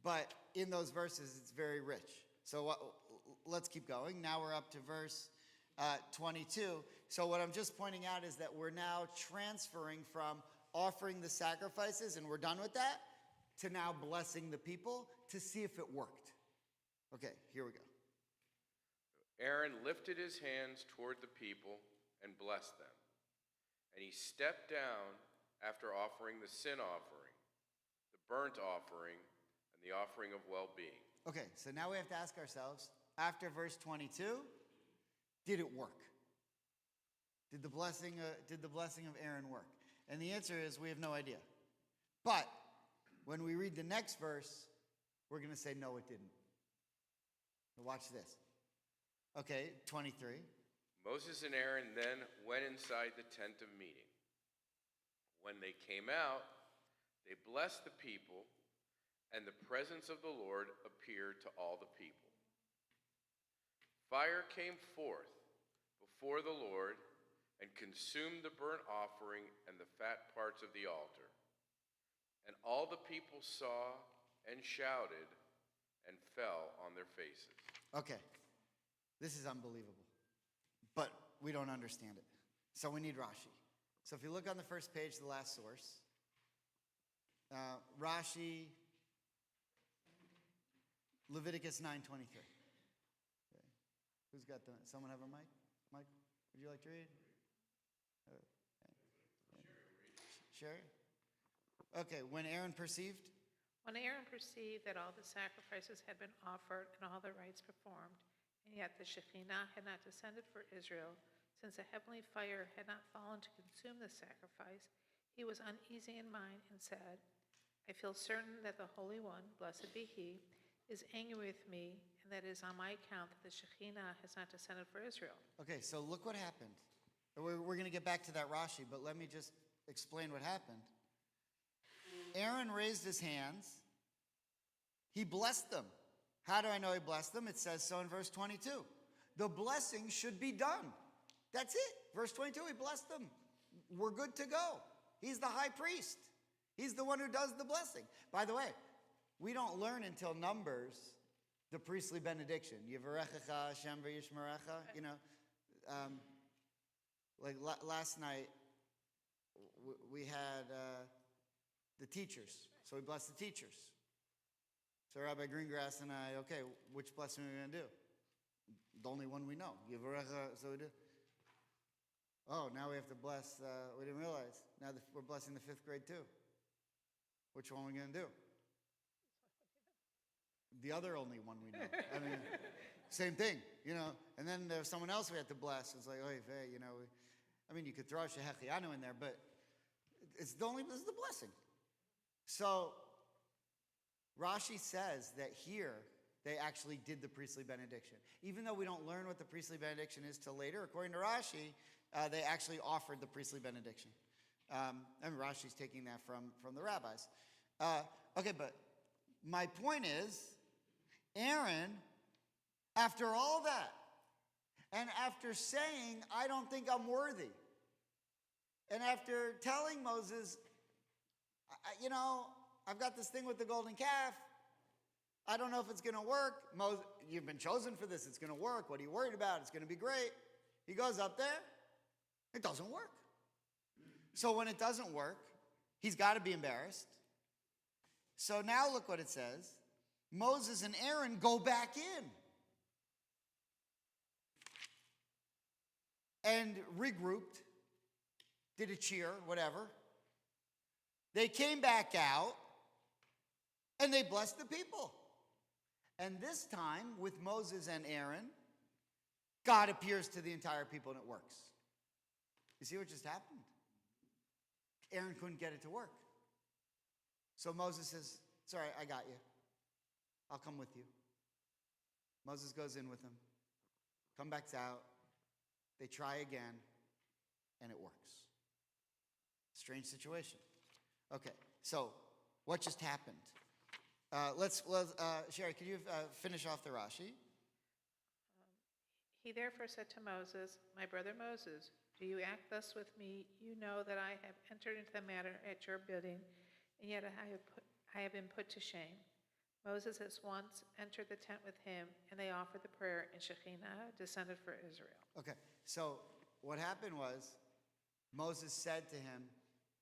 but in those verses, it's very rich. So let's keep going. Now we're up to verse 22. So what I'm just pointing out is that we're now transferring from offering the sacrifices, and we're done with that, to now blessing the people to see if it worked. Okay, here we go. Aaron lifted his hands toward the people and blessed them. And he stepped down after offering the sin offering, the burnt offering, and the offering of well-being. Okay, so now we have to ask ourselves, after verse 22, did it work? Did the blessing of Aaron work? And the answer is we have no idea. But when we read the next verse, we're going to say, no, it didn't. So watch this. Okay, 23. Moses and Aaron then went inside the tent of meeting. When they came out, they blessed the people, and the presence of the Lord appeared to all the people. Fire came forth before the Lord and consumed the burnt offering and the fat parts of the altar. And all the people saw and shouted and fell on their faces. Okay, this is unbelievable, but we don't understand it. So we need Rashi. So if you look on the first page, the last source, Rashi, Leviticus 9:23. Okay. Who's got someone have a mic? Mike, would you like to read? Okay. Sherry? Okay, when Aaron perceived? When Aaron perceived that all the sacrifices had been offered and all the rites performed, and yet the Shekhinah had not descended for Israel, since a heavenly fire had not fallen to consume the sacrifice, he was uneasy in mind and said, I feel certain that the Holy One, blessed be he, is angry with me, and that it is on my account that the Shekhinah has not descended for Israel. Okay, so look what happened. We're going to get back to that Rashi, but let me just explain what happened. Aaron raised his hands. He blessed them. How do I know he blessed them? It says so in verse 22. The blessing should be done. That's it. Verse 22, he blessed them. We're good to go. He's the high priest. He's the one who does the blessing. By the way, we don't learn until Numbers the priestly benediction. Yivarechecha Hashem v'yishmerecha. You know, like last night, we had the teachers. So we blessed the teachers. So Rabbi Greengrass and I, okay, which blessing are we going to do? The only one we know. Yivarecha, so we do. Oh, now we have to bless, we didn't realize. Now we're blessing the 5th grade too. Which one are we going to do? The other only one we know. I mean, same thing, you know. And then there's someone else we had to bless. It's like, oh, hey, you know. I mean, you could throw Shehechianu in there, but this is the blessing. So Rashi says that here they actually did the priestly benediction. Even though we don't learn what the priestly benediction is till later, according to Rashi, they actually offered the priestly benediction. And Rashi's taking that from the rabbis. Okay, but my point is, Aaron, after all that, and after saying, I don't think I'm worthy, and after telling Moses, I've got this thing with the golden calf, I don't know if it's going to work. Moses, you've been chosen for this. It's going to work. What are you worried about? It's going to be great. He goes up there. It doesn't work. So when it doesn't work, he's got to be embarrassed. So now look what it says. Moses and Aaron go back in and regrouped, did a cheer, whatever. They came back out and they blessed the people. And this time, with Moses and Aaron, God appears to the entire people and it works. You see what just happened? Aaron couldn't get it to work. So Moses says, it's all right, I got you. I'll come with you. Moses goes in with him, comes back out. They try again, and it works. Strange situation. Okay, so what just happened? Sherry, could you finish off the Rashi? He therefore said to Moses, my brother Moses, do you act thus with me? You know that I have entered into the matter at your bidding, and yet I have been put to shame. Moses at once entered the tent with him, and they offered the prayer, and Shekhinah descended for Israel. Okay, so what happened was Moses said to him,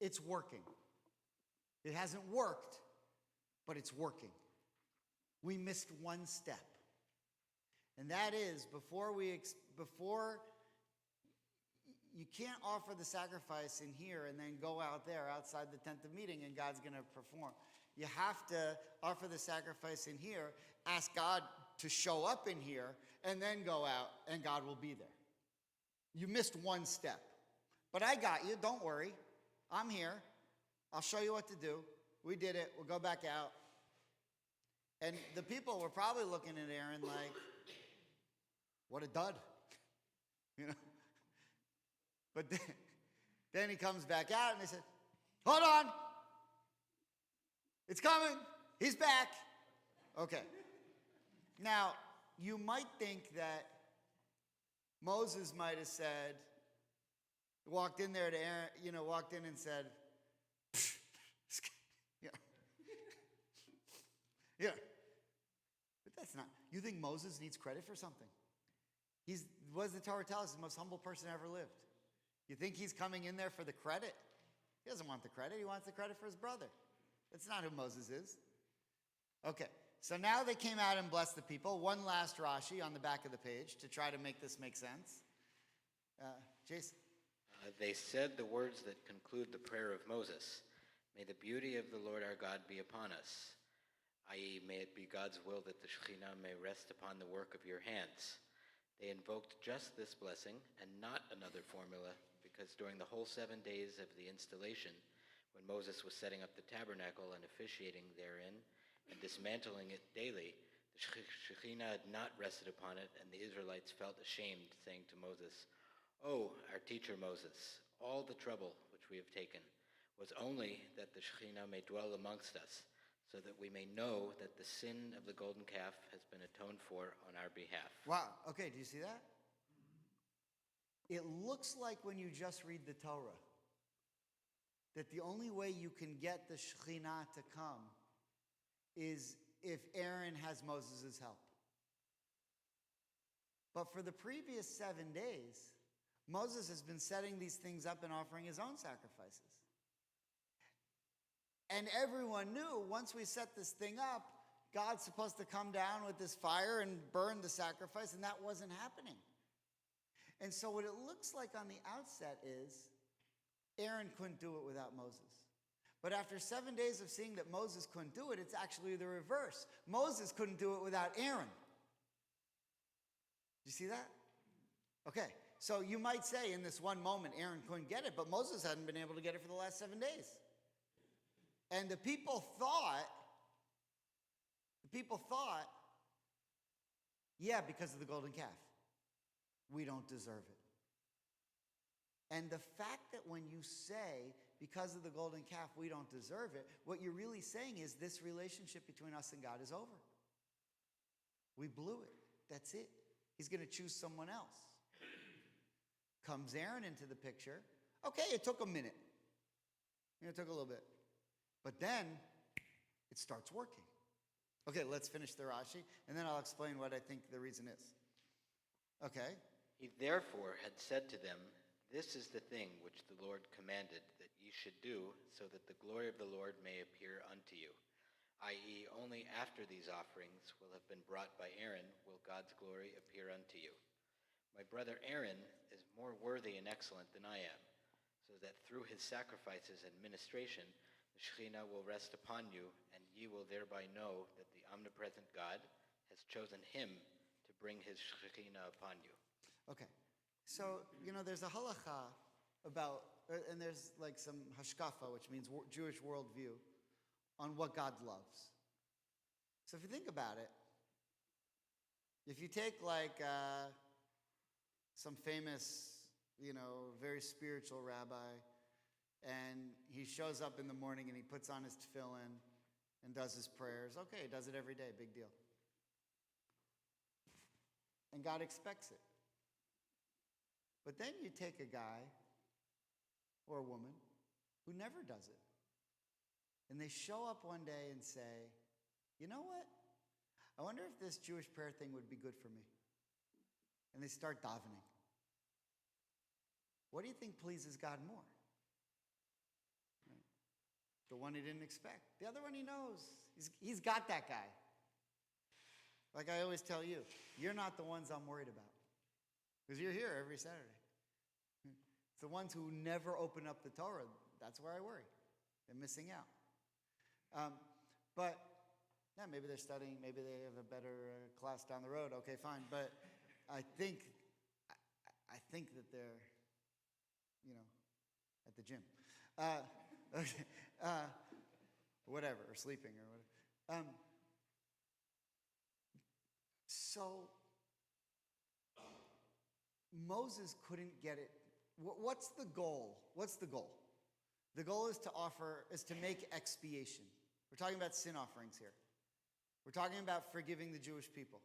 it's working. It hasn't worked, but it's working. We missed one step. And that is, before you can't offer the sacrifice in here and then go out there outside the tent of meeting and God's going to perform. You have to offer the sacrifice in here, ask God to show up in here, and then go out and God will be there. You missed one step. But I got you, don't worry. I'm here. I'll show you what to do. We did it. We'll go back out. And the people were probably looking at Aaron like, what a dud. But then he comes back out and they said, hold on. It's coming. He's back. Okay. Now, you might think that Moses might have said, walked in there to Aaron, walked in and said, yeah. But that's not, you think Moses needs credit for something? What does the Torah tell us? He's the most humble person ever lived. You think he's coming in there for the credit? He doesn't want the credit. He wants the credit for his brother. That's not who Moses is. Okay, so now they came out and blessed the people. One last Rashi on the back of the page to try to make this make sense. Jason. They said the words that conclude the prayer of Moses. May the beauty of the Lord our God be upon us, i.e., may it be God's will that the Shekhinah may rest upon the work of your hands. They invoked just this blessing and not another formula, because during the whole 7 days of the installation, when Moses was setting up the tabernacle and officiating therein and dismantling it daily, the Shekhinah had not rested upon it, and the Israelites felt ashamed, saying to Moses, "Oh, our teacher Moses, all the trouble which we have taken was only that the Shekhinah may dwell amongst us, so that we may know that the sin of the golden calf has been atoned for on our behalf." Wow. Okay, do you see that? It looks like when you just read the Torah that the only way you can get the Shekhinah to come is if Aaron has Moses' help. But for the previous 7 days, Moses has been setting these things up and offering his own sacrifices. And everyone knew once we set this thing up, God's supposed to come down with this fire and burn the sacrifice, and that wasn't happening. And so what it looks like on the outset is Aaron couldn't do it without Moses. But after 7 days of seeing that Moses couldn't do it, it's actually the reverse. Moses couldn't do it without Aaron. Do you see that? Okay, so you might say in this one moment Aaron couldn't get it, but Moses hadn't been able to get it for the last 7 days. And the people thought Yeah, because of the golden calf. We don't deserve it. And the fact that when you say, because of the golden calf, we don't deserve it, what you're really saying is this relationship between us and God is over. We blew it. That's it. He's going to choose someone else. Comes Aaron into the picture. Okay, it took a minute. It took a little bit. But then it starts working. Okay, let's finish the Rashi, and then I'll explain what I think the reason is. Okay. He therefore had said to them, "This is the thing which the Lord commanded that ye should do, so that the glory of the Lord may appear unto you. I.e., only after these offerings will have been brought by Aaron will God's glory appear unto you. My brother Aaron is more worthy and excellent than I am, so that through his sacrifices and ministration the Shekhinah will rest upon you, and ye will thereby know that the omnipresent God has chosen him to bring his Shekhinah upon you." Okay. So, there's a halacha about, and there's like some hashkafa, which means Jewish worldview, on what God loves. So if you think about it, if you take like some famous, very spiritual rabbi, and he shows up in the morning and he puts on his tefillin and does his prayers, okay, he does it every day, big deal. And God expects it. But then you take a guy or a woman who never does it. And they show up one day and say, "You know what? I wonder if this Jewish prayer thing would be good for me." And they start davening. What do you think pleases God more? Right? The one he didn't expect. The other one he knows. He's got that guy. Like I always tell you, you're not the ones I'm worried about. Because you're here every Saturday. It's the ones who never open up the Torah. That's where I worry. They're missing out. But yeah, maybe they're studying. Maybe they have a better class down the road. Okay, fine. But I think that they're, at the gym. Okay. Whatever, or sleeping or whatever. So Moses couldn't get it. What's the goal? What's the goal? The goal is to make expiation. We're talking about sin offerings here. We're talking about forgiving the Jewish people.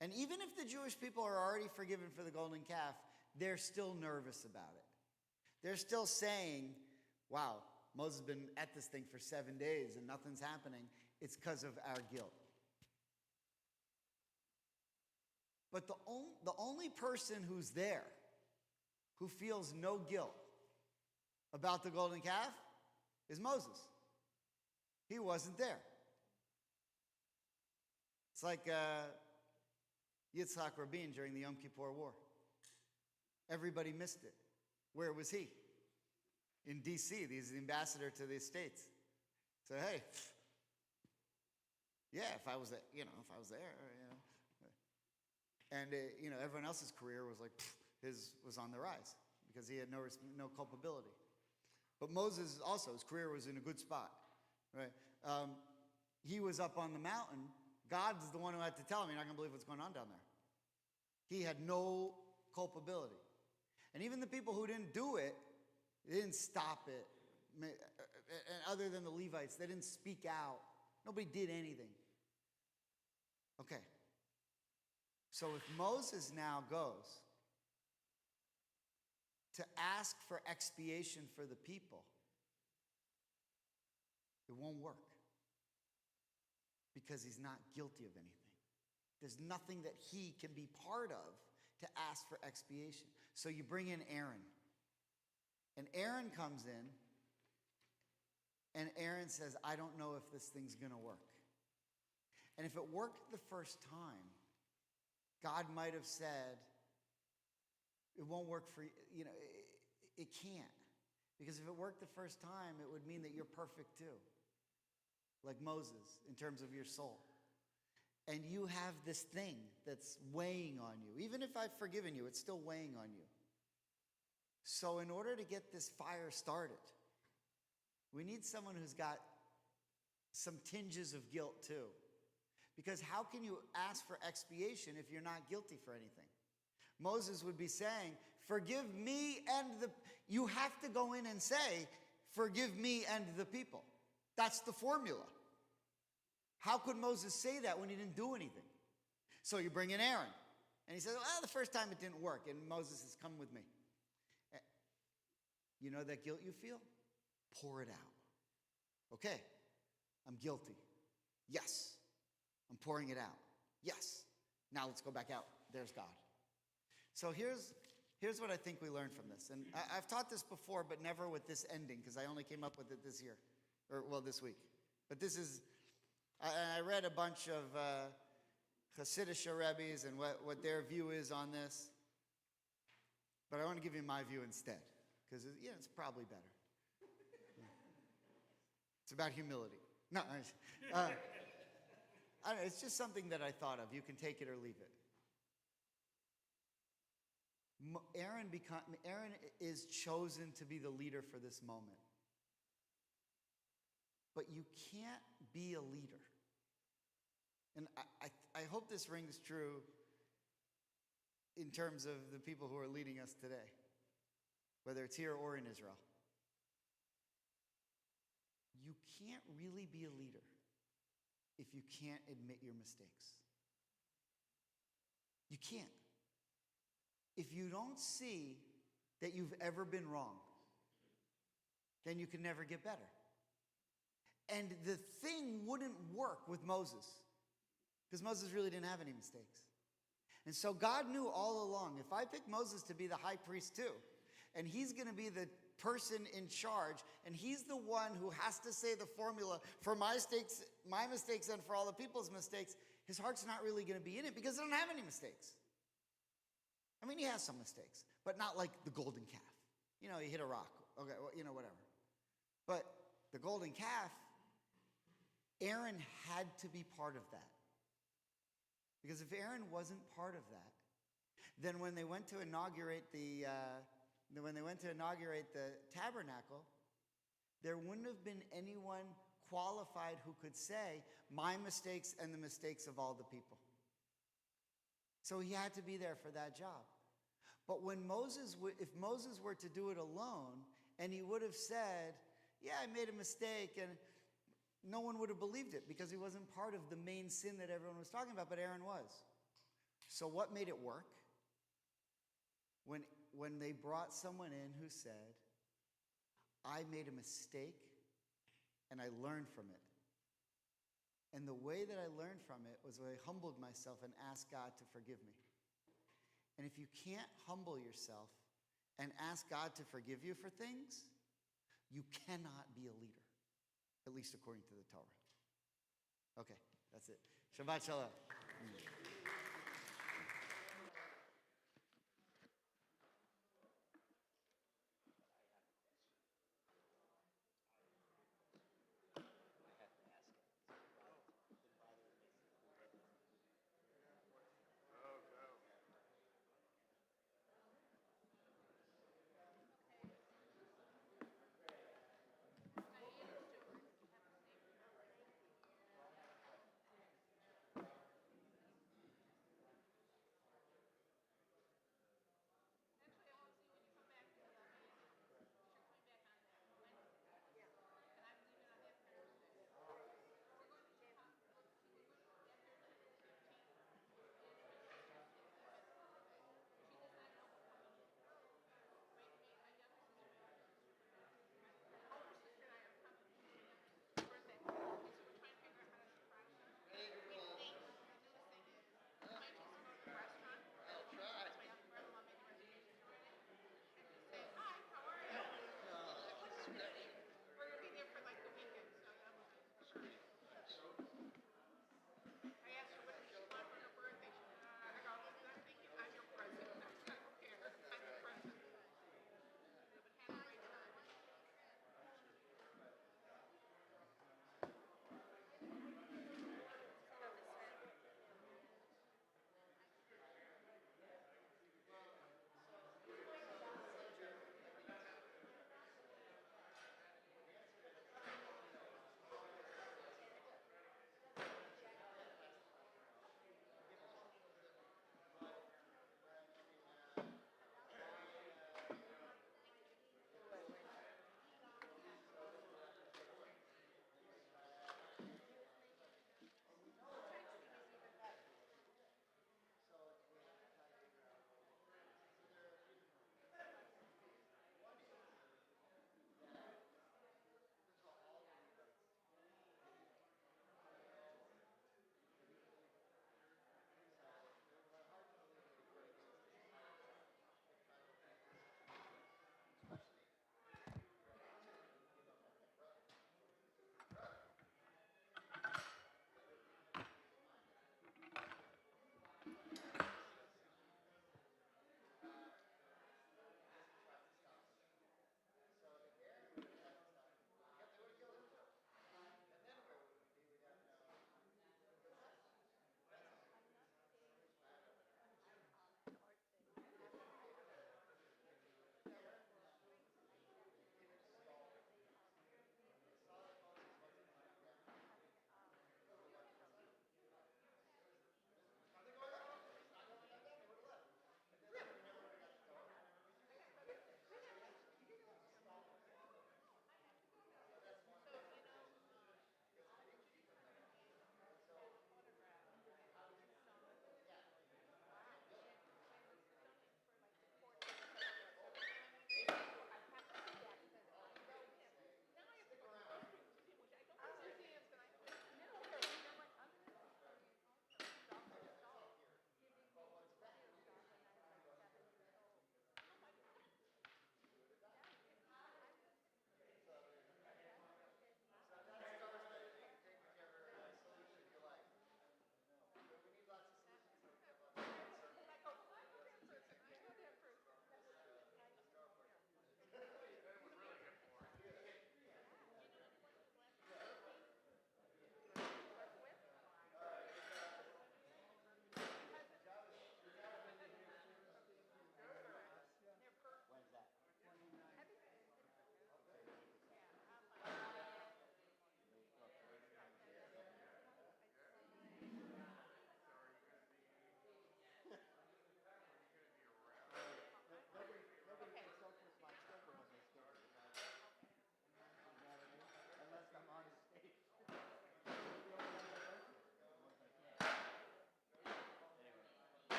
And even if the Jewish people are already forgiven for the golden calf, they're still nervous about it. They're still saying, wow, Moses has been at this thing for 7 days and nothing's happening. It's because of our guilt. But the only person who's there who feels no guilt about the golden calf is Moses. He wasn't there. It's like Yitzhak Rabin during the Yom Kippur War. Everybody missed it. Where was he? In D.C. He's the ambassador to the States. So, hey, yeah, if I was there, And, everyone else's career was like, his was on the rise because he had no culpability. But Moses also, his career was in a good spot, right? He was up on the mountain. God's the one who had to tell him, "You're not going to believe what's going on down there." He had no culpability. And even the people who didn't do it, they didn't stop it. And other than the Levites, they didn't speak out. Nobody did anything. Okay. So if Moses now goes to ask for expiation for the people, it won't work because he's not guilty of anything. There's nothing that he can be part of to ask for expiation. So you bring in Aaron. And Aaron comes in, and Aaron says, "I don't know if this thing's going to work." And if it worked the first time, God might have said, "It won't work for you." It can't. Because if it worked the first time, it would mean that you're perfect too. Like Moses, in terms of your soul. And you have this thing that's weighing on you. Even if I've forgiven you, it's still weighing on you. So in order to get this fire started, we need someone who's got some tinges of guilt too. Because how can you ask for expiation if you're not guilty for anything? Moses would be saying, forgive me and you have to go in and say, forgive me and the people. That's the formula. How could Moses say that when he didn't do anything? So you bring in Aaron. And he says, well, the first time it didn't work. And Moses says, come with me. You know that guilt you feel? Pour it out. Okay, I'm guilty. Yes. I'm pouring it out. Yes. Now let's go back out. There's God. So here's what I think we learned from this. And I've taught this before, but never with this ending, because I only came up with it this year. This week. But this is, I read a bunch of Hasidic Rebbes and what their view is on this. But I want to give you my view instead, because it's probably better. It's about humility. No, it's just something that I thought of. You can take it or leave it. Aaron is chosen to be the leader for this moment. But you can't be a leader. And I hope this rings true in terms of the people who are leading us today, whether it's here or in Israel. You can't really be a leader if you can't admit your mistakes. You can't. If you don't see that you've ever been wrong, then you can never get better. And the thing wouldn't work with Moses, because Moses really didn't have any mistakes. And so God knew all along, if I pick Moses to be the high priest too, and he's going to be the person in charge, and he's the one who has to say the formula for my mistakes and for all the people's mistakes, his heart's not really going to be in it because he doesn't have any mistakes. I mean, he has some mistakes, but not like the golden calf. He hit a rock. Okay, whatever. But the golden calf, Aaron had to be part of that. Because if Aaron wasn't part of that, then when they went to inaugurate the tabernacle, there wouldn't have been anyone qualified who could say my mistakes and the mistakes of all the people. So he had to be there for that job. But if Moses were to do it alone, and he would have said, yeah, I made a mistake, and no one would have believed it because he wasn't part of the main sin that everyone was talking about, but Aaron was. So what made it work? When they brought someone in who said, I made a mistake and I learned from it. And the way that I learned from it was I humbled myself and asked God to forgive me. And if you can't humble yourself and ask God to forgive you for things, you cannot be a leader, at least according to the Torah. Okay, that's it. Shabbat Shalom.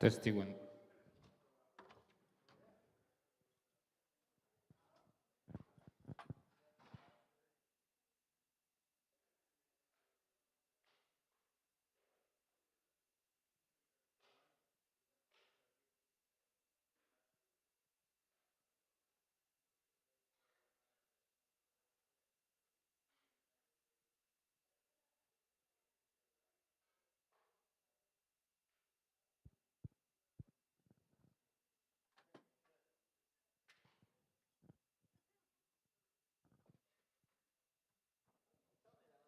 Testy one.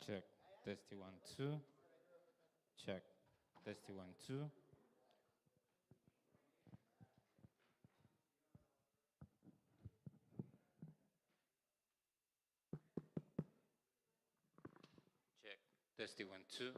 Check. Testy one, two. Check. Testy one, two. Check. Testy one, two.